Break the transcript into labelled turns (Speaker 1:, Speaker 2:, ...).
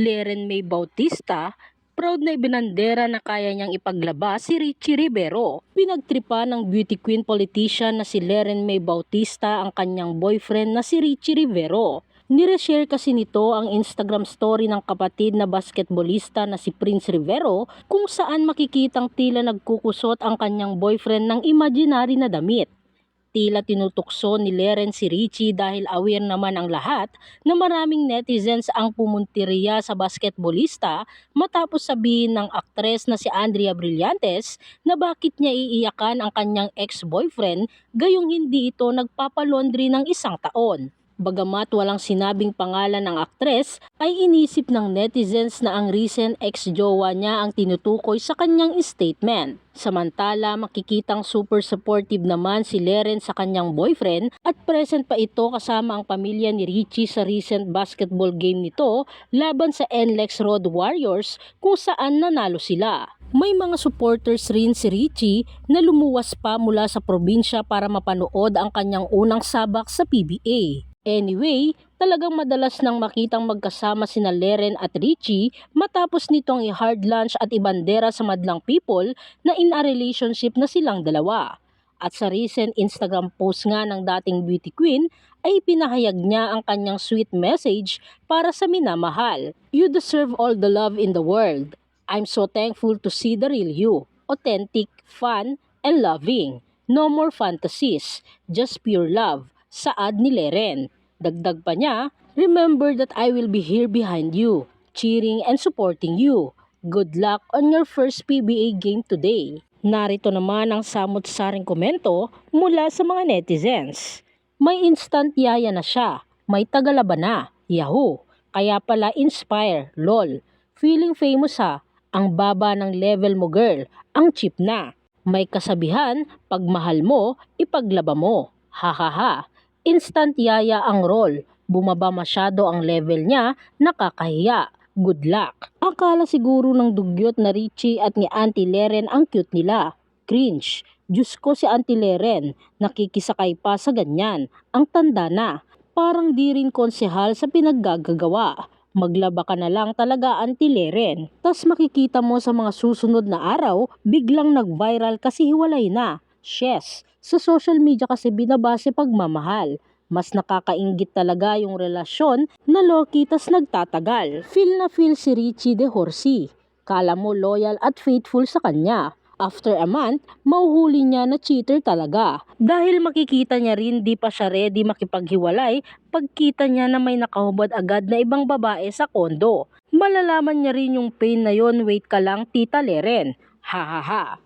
Speaker 1: Leren May Bautista, proud na ibinandera na kaya niyang ipaglabas si Richie Rivero. Pinagtripa ng beauty queen politician na si Leren May Bautista ang kanyang boyfriend na si Richie Rivero. Nireshare kasi nito ang Instagram story ng kapatid na basketballista na si Prince Rivero kung saan makikitang tila nagkukusot ang kanyang boyfriend ng imaginary na damit. Tila tinutukso ni Leren si Richie dahil aware naman ang lahat na maraming netizens ang pumuntirya sa basketballista matapos sabihin ng aktres na si Andrea Brillantes na bakit niya iiyakan ang kanyang ex-boyfriend gayong hindi ito nagpapalondri ng isang taon. Bagamat walang sinabing pangalan ng aktres, ay inisip ng netizens na ang recent ex-jowa niya ang tinutukoy sa kanyang statement. Samantala, makikitang super supportive naman si Leren sa kanyang boyfriend at present pa ito kasama ang pamilya ni Richie sa recent basketball game nito laban sa NLEX Road Warriors kung saan nanalo sila. May mga supporters rin si Richie na lumuwas pa mula sa probinsya para mapanood ang kanyang unang sabak sa PBA. Anyway, talagang madalas nang makitang magkasama sina Leren at Richie matapos nitong i-hard lunch at ibandera sa madlang people na in a relationship na silang dalawa. At sa recent Instagram post nga ng dating beauty queen ay pinahayag niya ang kanyang sweet message para sa minamahal. You deserve all the love in the world. I'm so thankful to see the real you. Authentic, fun, and loving. No more fantasies, just pure love. Saad ni Leren. Dagdag pa niya, remember that I will be here behind you, cheering and supporting you. Good luck on your first PBA game today. Narito naman ang samot-saring komento mula sa mga netizens. May instant yaya na siya, may tagalaba na, yahoo. Kaya pala inspire, lol. Feeling famous ha, ang baba ng level mo girl, ang cheap na. May kasabihan, pag mahal mo, ipaglaba mo. Hahaha. Instant yaya ang role, bumaba masyado ang level niya, nakakahiya. Good luck. Akala siguro ng dugyot na Richie at ni Auntie Leren ang cute nila. Cringe. Diyos ko si Auntie Leren, nakikisakay pa sa ganyan. Ang tanda na. Parang di rin konsehal sa pinaggagawa. Maglaba ka na lang talaga Auntie Leren. Tas makikita mo sa mga susunod na araw, biglang nag-viral kasi hiwalay na. Yes. Sa social media kasi binabase pagmamahal. Mas nakakainggit talaga yung relasyon na low-key tas nagtatagal. Feel na feel si Richie de Horsey. Kala mo loyal at faithful sa kanya. After a month, mauhuli niya na cheater talaga. Dahil makikita niya rin di pa siya ready makipaghiwalay pagkita niya na may nakahubad agad na ibang babae sa kondo. Malalaman niya rin yung pain na yon, wait ka lang Tita Leren. Hahaha.